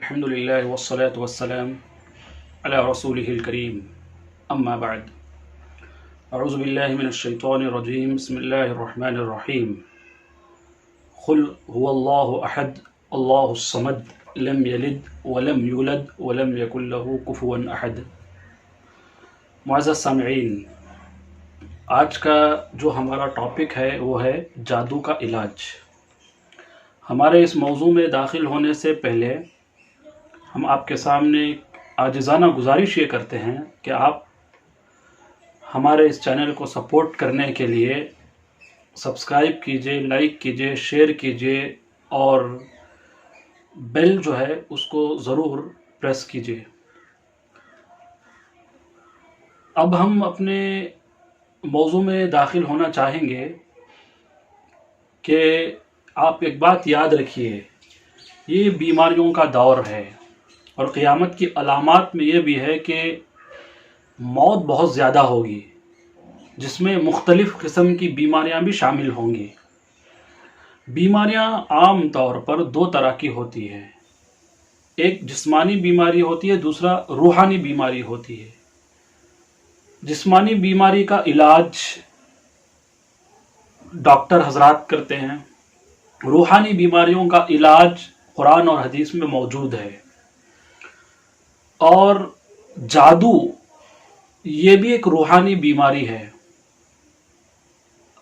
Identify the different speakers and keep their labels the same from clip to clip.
Speaker 1: الحمد لله والصلاة والسلام على رسوله الكريم أما بعد أعوذ بالله من الشيطان الرجيم بسم الله الرحمن الرحيم قل هو الله أحد الله الصمد لم يلد ولم يولد ولم يكن له كفوا أحد۔ معزز سامعین، آج کا جو ہمارا ٹاپک ہے وہ ہے جادو کا علاج۔ ہمارے اس موضوع میں داخل ہونے سے پہلے ہم آپ کے سامنے عاجزانہ گزارش یہ کرتے ہیں کہ آپ ہمارے اس چینل کو سپورٹ کرنے کے لیے سبسکرائب کیجئے، لائک کیجئے، شیئر کیجئے اور بیل جو ہے اس کو ضرور پریس کیجئے۔ اب ہم اپنے موضوع میں داخل ہونا چاہیں گے کہ آپ ایک بات یاد رکھیے، یہ بیماریوں کا دور ہے اور قیامت کی علامات میں یہ بھی ہے کہ موت بہت زیادہ ہوگی، جس میں مختلف قسم کی بیماریاں بھی شامل ہوں گی۔ بیماریاں عام طور پر دو طرح کی ہوتی ہیں، ایک جسمانی بیماری ہوتی ہے، دوسرا روحانی بیماری ہوتی ہے۔ جسمانی بیماری کا علاج ڈاکٹر حضرات کرتے ہیں، روحانی بیماریوں کا علاج قرآن اور حدیث میں موجود ہے۔ اور جادو یہ بھی ایک روحانی بیماری ہے۔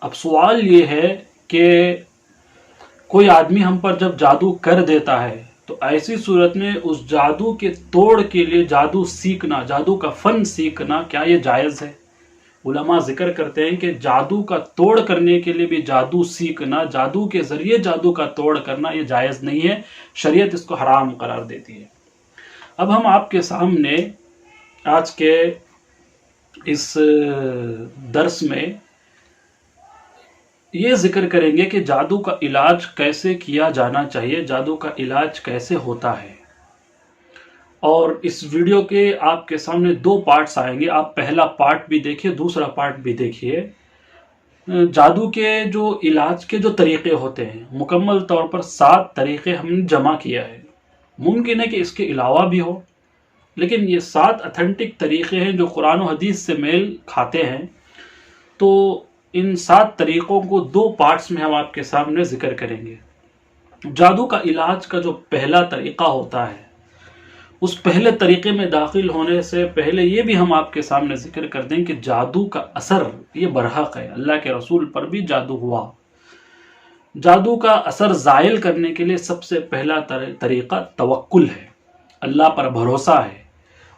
Speaker 1: اب سوال یہ ہے کہ کوئی آدمی ہم پر جب جادو کر دیتا ہے تو ایسی صورت میں اس جادو کے توڑ کے لیے جادو سیکھنا، جادو کا فن سیکھنا کیا یہ جائز ہے؟ علماء ذکر کرتے ہیں کہ جادو کا توڑ کرنے کے لیے بھی جادو سیکھنا، جادو کے ذریعے جادو کا توڑ کرنا یہ جائز نہیں ہے، شریعت اس کو حرام قرار دیتی ہے۔ اب ہم آپ کے سامنے آج کے اس درس میں یہ ذکر کریں گے کہ جادو کا علاج کیسے کیا جانا چاہیے، جادو کا علاج کیسے ہوتا ہے۔ اور اس ویڈیو کے آپ کے سامنے دو پارٹس آئیں گے، آپ پہلا پارٹ بھی دیکھیے، دوسرا پارٹ بھی دیکھیے۔ جادو کے جو علاج کے جو طریقے ہوتے ہیں، مکمل طور پر 7 طریقے ہم نے جمع کیا ہے۔ ممکن ہے کہ اس کے علاوہ بھی ہو، لیکن یہ 7 اتھینٹک طریقے ہیں جو قرآن و حدیث سے میل کھاتے ہیں۔ تو ان 7 طریقوں کو 2 پارٹس میں ہم آپ کے سامنے ذکر کریں گے۔ جادو کا علاج کا جو پہلا طریقہ ہوتا ہے، اس پہلے طریقے میں داخل ہونے سے پہلے یہ بھی ہم آپ کے سامنے ذکر کر دیں کہ جادو کا اثر یہ برحق ہے، اللہ کے رسول پر بھی جادو ہوا۔ جادو کا اثر زائل کرنے کے لیے سب سے پہلا طریقہ توکل ہے، اللہ پر بھروسہ ہے،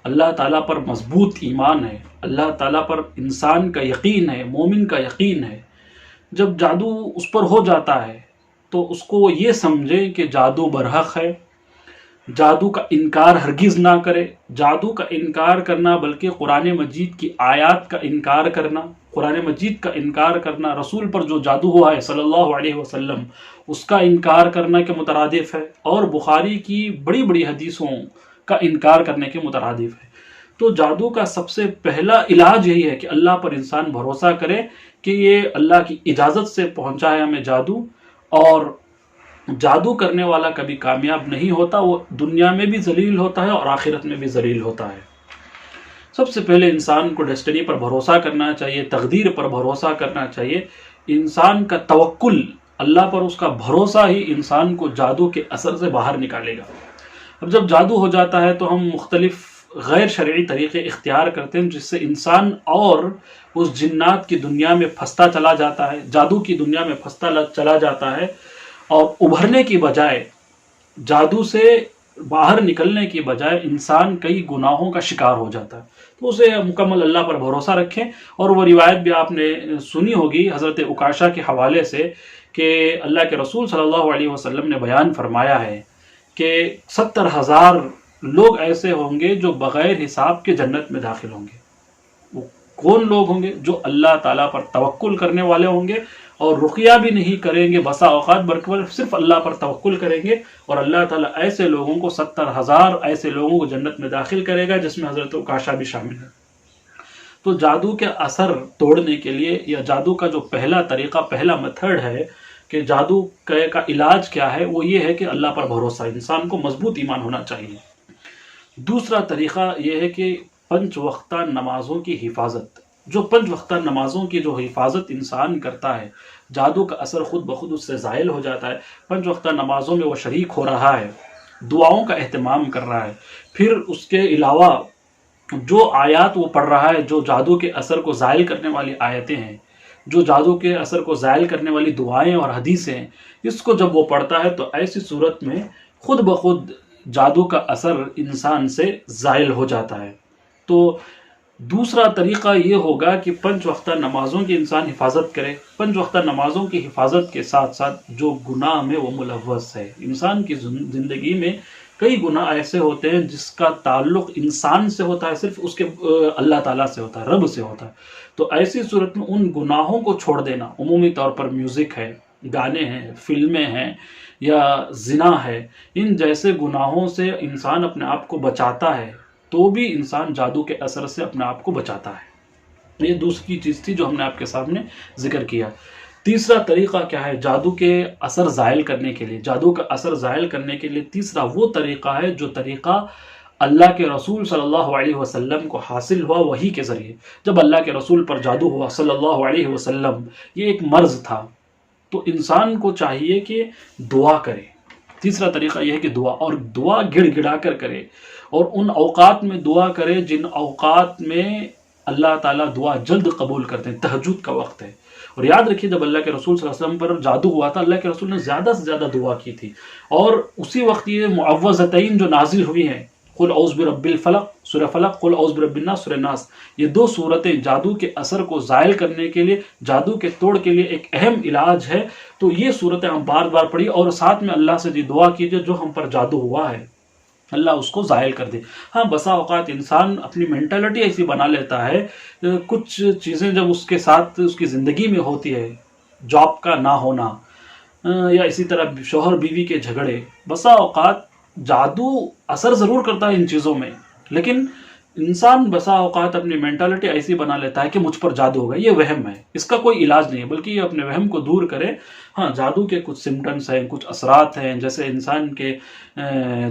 Speaker 1: اللہ تعالیٰ پر مضبوط ایمان ہے، اللہ تعالیٰ پر انسان کا یقین ہے، مومن کا یقین ہے۔ جب جادو اس پر ہو جاتا ہے تو اس کو یہ سمجھے کہ جادو برحق ہے، جادو کا انکار ہرگز نہ کرے۔ جادو کا انکار کرنا بلکہ قرآن مجید کی آیات کا انکار کرنا، قرآن مجید کا انکار کرنا، رسول پر جو جادو ہوا ہے صلی اللہ علیہ وسلم اس کا انکار کرنا کے مترادف ہے، اور بخاری کی بڑی بڑی حدیثوں کا انکار کرنے کے مترادف ہے۔ تو جادو کا سب سے پہلا علاج یہی ہے کہ اللہ پر انسان بھروسہ کرے کہ یہ اللہ کی اجازت سے پہنچا ہے ہمیں جادو، اور جادو کرنے والا کبھی کامیاب نہیں ہوتا، وہ دنیا میں بھی ذلیل ہوتا ہے اور آخرت میں بھی ذلیل ہوتا ہے۔ سب سے پہلے انسان کو ڈیسٹنی پر بھروسہ کرنا چاہیے، تقدیر پر بھروسہ کرنا چاہیے۔ انسان کا توکل، اللہ پر اس کا بھروسہ ہی انسان کو جادو کے اثر سے باہر نکالے گا۔ اب جب جادو ہو جاتا ہے تو ہم مختلف غیر شرعی طریقے اختیار کرتے ہیں، جس سے انسان اور اس جنات کی دنیا میں پھنستا چلا جاتا ہے، جادو کی دنیا میں پھنستا چلا جاتا ہے، اور ابھرنے کی بجائے، جادو سے باہر نکلنے کی بجائے انسان کئی گناہوں کا شکار ہو جاتا ہے۔ تو اسے مکمل اللہ پر بھروسہ رکھیں۔ اور وہ روایت بھی آپ نے سنی ہوگی حضرت عکاشہ کے حوالے سے کہ اللہ کے رسول صلی اللہ علیہ وسلم نے بیان فرمایا ہے کہ 70,000 لوگ ایسے ہوں گے جو بغیر حساب کے جنت میں داخل ہوں گے۔ وہ کون لوگ ہوں گے؟ جو اللہ تعالیٰ پر توکل کرنے والے ہوں گے اور رقیہ بھی نہیں کریں گے، بسا اوقات بلکہ صرف اللہ پر توکل کریں گے، اور اللہ تعالیٰ ایسے لوگوں کو 70,000 ایسے لوگوں کو جنت میں داخل کرے گا، جس میں حضرت عکاشہ بھی شامل ہے۔ تو جادو کے اثر توڑنے کے لیے، یا جادو کا جو پہلا طریقہ، پہلا میتھڈ ہے کہ جادو کا علاج کیا ہے، وہ یہ ہے کہ اللہ پر بھروسہ، انسان کو مضبوط ایمان ہونا چاہیے۔ دوسرا طریقہ یہ ہے کہ 5 وقتہ نمازوں کی حفاظت۔ جو 5 وقتہ نمازوں کی جو حفاظت انسان کرتا ہے، جادو کا اثر خود بخود اس سے زائل ہو جاتا ہے۔ 5 وقتہ نمازوں میں وہ شریک ہو رہا ہے، دعاؤں کا اہتمام کر رہا ہے، پھر اس کے علاوہ جو آیات وہ پڑھ رہا ہے جو جادو کے اثر کو زائل کرنے والی آیتیں ہیں، جو جادو کے اثر کو زائل کرنے والی دعائیں اور حدیثیں ہیں، اس کو جب وہ پڑھتا ہے تو ایسی صورت میں خود بخود جادو کا اثر انسان سے زائل ہو جاتا ہے۔ تو دوسرا طریقہ یہ ہوگا کہ 5 وقتہ نمازوں کی انسان حفاظت کرے۔ 5 وقتہ نمازوں کی حفاظت کے ساتھ ساتھ جو گناہ میں وہ ملوث ہے، انسان کی زندگی میں کئی گناہ ایسے ہوتے ہیں جس کا تعلق انسان سے ہوتا ہے، صرف اس کے اللہ تعالیٰ سے ہوتا ہے، رب سے ہوتا ہے۔ تو ایسی صورت میں ان گناہوں کو چھوڑ دینا، عمومی طور پر میوزک ہے، گانے ہیں، فلمیں ہیں یا زنا ہے، ان جیسے گناہوں سے انسان اپنے آپ کو بچاتا ہے تو بھی انسان جادو کے اثر سے اپنے آپ کو بچاتا ہے۔ یہ دوسری چیز تھی جو ہم نے آپ کے سامنے ذکر کیا۔ تیسرا طریقہ کیا ہے جادو کے اثر زائل کرنے کے لیے؟ جادو کا اثر زائل کرنے کے لیے تیسرا وہ طریقہ ہے جو طریقہ اللہ کے رسول صلی اللہ علیہ وسلم کو حاصل ہوا وحی کے ذریعے۔ جب اللہ کے رسول پر جادو ہوا صلی اللہ علیہ وسلم، یہ ایک مرض تھا، تو انسان کو چاہیے کہ دعا کرے۔ تیسرا طریقہ یہ ہے کہ دعا گڑ گڑا کر کرے، اور ان اوقات میں دعا کرے جن اوقات میں اللہ تعالیٰ دعا جلد قبول کرتے ہیں۔ تہجد کا وقت ہے، اور یاد رکھیے جب اللہ کے رسول صلی اللہ علیہ وسلم پر جادو ہوا تھا، اللہ کے رسول نے زیادہ سے زیادہ دعا کی تھی، اور اسی وقت یہ معوذتین جو نازل ہوئی ہیں، قل اعوذ برب الفلق سورہ فلق، قل اعوذ برب الناس سورہ ناس، یہ 2 صورتیں جادو کے اثر کو زائل کرنے کے لیے، جادو کے توڑ کے لیے ایک اہم علاج ہے۔ تو یہ صورتیں ہم بار بار پڑھی، اور ساتھ میں اللہ سے دعا کیجئے جو ہم پر جادو ہوا ہے اللہ اس کو زائل کر دے۔ ہاں، بسا اوقات انسان اپنی مینٹلٹی ایسی بنا لیتا ہے، کچھ چیزیں جب اس کے ساتھ اس کی زندگی میں ہوتی ہے، جاب کا نہ ہونا یا اسی طرح شوہر بیوی کے جھگڑے، بسا اوقات جادو اثر ضرور کرتا ہے ان چیزوں میں، لیکن انسان بسا اوقات اپنی مینٹالٹی ایسی بنا لیتا ہے کہ مجھ پر جادو ہوگا۔ یہ وہم ہے، اس کا کوئی علاج نہیں ہے، بلکہ یہ اپنے وہم کو دور کرے۔ ہاں، جادو کے کچھ سمٹمز ہیں، کچھ اثرات ہیں، جیسے انسان کے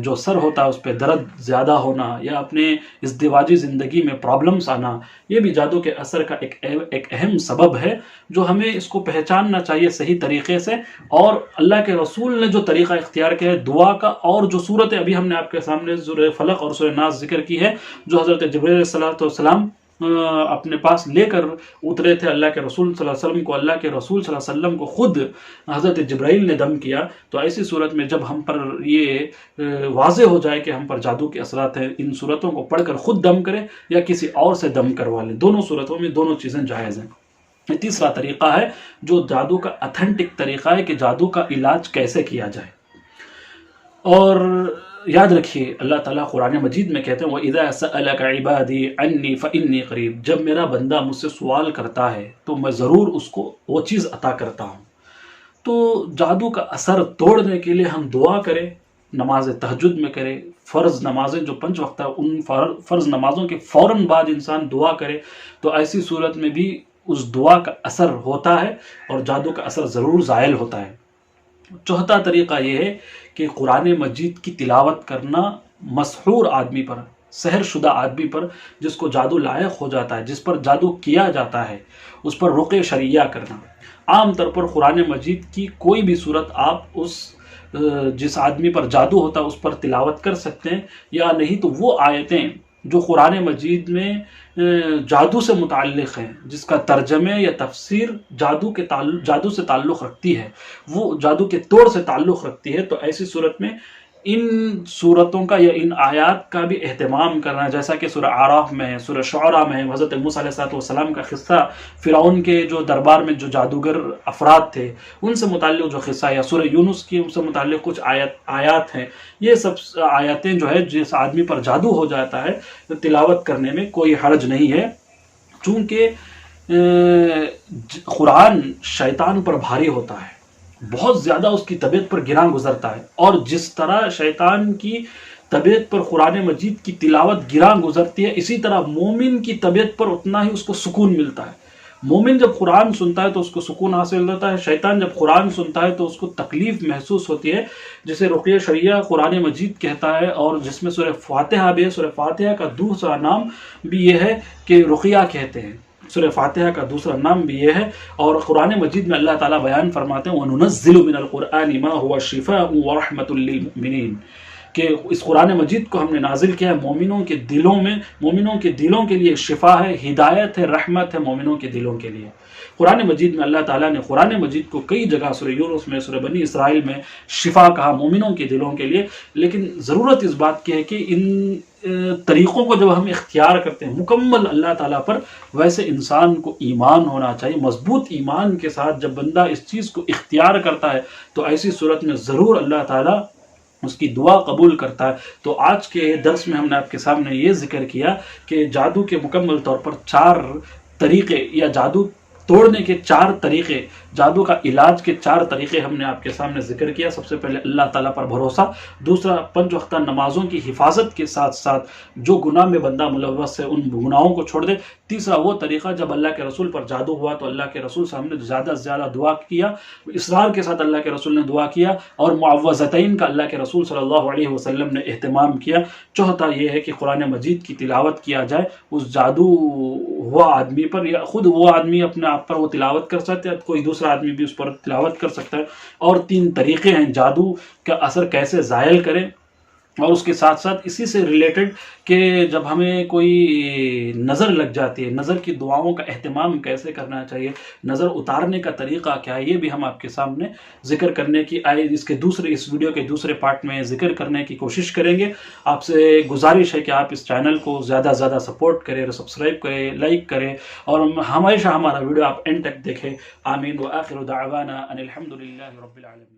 Speaker 1: جو سر ہوتا ہے اس پہ درد زیادہ ہونا، یا اپنے ازدواجی زندگی میں پرابلمز آنا، یہ بھی جادو کے اثر کا ایک اہم سبب ہے جو ہمیں اس کو پہچاننا چاہیے صحیح طریقے سے۔ اور اللہ کے رسول نے جو طریقہ اختیار کیا ہے دعا کا، اور جو صورتیں ابھی ہم نے آپ کے سامنے سورہ فلق اور سورہ ناس ذکر کی ہے، جو حضرت جبرائیل علیہ السلام اپنے پاس لے کر اترے تھے اللہ کے رسول صلی اللہ علیہ وسلم کو، اللہ کے رسول صلی اللہ علیہ وسلم کو خود حضرت جبرائیل نے دم کیا۔ تو ایسی صورت میں جب ہم پر یہ واضح ہو جائے کہ ہم پر جادو کے اثرات ہیں، ان صورتوں کو پڑھ کر خود دم کرے یا کسی اور سے دم کروا لیں، دونوں صورتوں میں دونوں چیزیں جائز ہیں۔ یہ تیسرا طریقہ ہے جو جادو کا اتھینٹک طریقہ ہے کہ جادو کا علاج کیسے کیا جائے۔ اور یاد رکھیے اللہ تعالیٰ قرآن مجید میں کہتے ہیں وَإِذَا سَأَلَكَ عِبَادِي عَنِّي فَإِنِّي قَرِيبٌ، جب میرا بندہ مجھ سے سوال کرتا ہے تو میں ضرور اس کو وہ چیز عطا کرتا ہوں۔ تو جادو کا اثر توڑنے کے لیے ہم دعا کریں، نماز تہجد میں کریں، فرض نمازیں جو 5 وقت ہے ان فرض نمازوں کے فوراً بعد انسان دعا کرے، تو ایسی صورت میں بھی اس دعا کا اثر ہوتا ہے اور جادو کا اثر ضرور زائل ہوتا ہے۔ چوتھا طریقہ یہ ہے کہ قرآن مجید کی تلاوت کرنا مسحور آدمی پر، سحر شدہ آدمی پر، جس کو جادو لائق ہو جاتا ہے، جس پر جادو کیا جاتا ہے، اس پر رقیہ شرعیہ کرنا۔ عام طور پر قرآن مجید کی کوئی بھی صورت آپ جس آدمی پر جادو ہوتا ہے اس پر تلاوت کر سکتے ہیں، یا نہیں تو وہ آیتیں جو قرآن مجید میں جادو سے متعلق ہیں، جس کا ترجمے یا تفسیر جادو سے تعلق رکھتی ہے، وہ جادو کے توڑ سے تعلق رکھتی ہے، تو ایسی صورت میں ان صورتوں کا یا ان آیات کا بھی اہتمام کرنا، جیسا کہ سورہ اعراف میں ہے، سورہ شعراء میں ہے، حضرت موسیٰ علیہ السلام کا قصہ، فرعون کے جو دربار میں جو جادوگر افراد تھے ان سے متعلق جو قصہ، یا سورہ یونس کی ان سے متعلق کچھ آیات ہیں، یہ سب آیاتیں جو ہے جس آدمی پر جادو ہو جاتا ہے تلاوت کرنے میں کوئی حرج نہیں ہے، چونکہ قرآن شیطان پر بھاری ہوتا ہے، بہت زیادہ اس کی طبیعت پر گراں گزرتا ہے، اور جس طرح شیطان کی طبیعت پر قرآن مجید کی تلاوت گراں گزرتی ہے، اسی طرح مومن کی طبیعت پر اتنا ہی اس کو سکون ملتا ہے۔ مومن جب قرآن سنتا ہے تو اس کو سکون حاصل ہوتا ہے، شیطان جب قرآن سنتا ہے تو اس کو تکلیف محسوس ہوتی ہے، جسے رقیہ شریعہ قرآن مجید کہتا ہے، اور جس میں سورہ فاتحہ بھی ہے۔ سورہ فاتحہ کا دوسرا نام بھی یہ ہے کہ رقیہ کہتے ہیں، سورہ فاتحہ کا دوسرا نام بھی یہ ہے۔ اور قرآن مجید میں اللہ تعالیٰ بیان فرماتے ہیں وَنُنَزِّلُ مِنَ الْقُرْآنِ مَا هُوَ شِفَاءٌ وَرَحْمَةٌ لِّلْمُؤْمِنِينَ، کہ اس قرآن مجید کو ہم نے نازل کیا ہے مومنوں کے دلوں میں، مومنوں کے دلوں کے لیے شفا ہے، ہدایت ہے، رحمت ہے مومنوں کے دلوں کے لیے۔ قرآن مجید میں اللہ تعالیٰ نے قرآن مجید کو کئی جگہ سورہ یونس میں، سورہ بنی اسرائیل میں شفا کہا مومنوں کے دلوں کے لیے، لیکن ضرورت اس بات کی ہے کہ ان طریقوں کو جب ہم اختیار کرتے ہیں مکمل اللہ تعالیٰ پر، ویسے انسان کو ایمان ہونا چاہیے، مضبوط ایمان کے ساتھ جب بندہ اس چیز کو اختیار کرتا ہے تو ایسی صورت میں ضرور اللہ تعالیٰ اس کی دعا قبول کرتا ہے۔ تو آج کے درس میں ہم نے آپ کے سامنے یہ ذکر کیا کہ جادو کے مکمل طور پر 4 طریقے یا جادو توڑنے کے 4 طریقے، جادو کا علاج کے 4 طریقے ہم نے آپ کے سامنے ذکر کیا۔ سب سے پہلے اللہ تعالیٰ پر بھروسہ، دوسرا 5 وقتہ نمازوں کی حفاظت کے ساتھ ساتھ جو گناہ میں بندہ ملوث ہے ان گناہوں کو چھوڑ دے، تیسرا وہ طریقہ جب اللہ کے رسول پر جادو ہوا تو اللہ کے رسول سے ہم نے زیادہ سے زیادہ دعا کیا، اصرار کے ساتھ اللہ کے رسول نے دعا کیا، اور معوذتین کا اللہ کے رسول صلی اللہ علیہ وسلم نے اہتمام کیا۔ چوتھا یہ ہے کہ قرآن مجید کی تلاوت کیا جائے اس جادو ہوا آدمی پر، یا خود وہ آدمی اپنے آپ پر وہ تلاوت کر سکتا ہے، کوئی دوسرا آدمی بھی اس پر تلاوت کر سکتا ہے۔ اور 3 طریقے ہیں جادو کا اثر کیسے زائل کریں، اور اس کے ساتھ ساتھ اسی سے ریلیٹڈ کہ جب ہمیں کوئی نظر لگ جاتی ہے، نظر کی دعاؤں کا اہتمام کیسے کرنا چاہیے، نظر اتارنے کا طریقہ کیا ہے، یہ بھی ہم آپ کے سامنے ذکر کرنے کی اس ویڈیو کے دوسرے پارٹ میں ذکر کرنے کی کوشش کریں گے۔ آپ سے گزارش ہے کہ آپ اس چینل کو زیادہ سے زیادہ سپورٹ کریں، سبسکرائب کریں، لائک کریں، اور ہمیشہ ہمارا ویڈیو آپ اینڈ تک دیکھیں۔ آمین، وآخر دعوانا ان الحمد للہ رب العالمین۔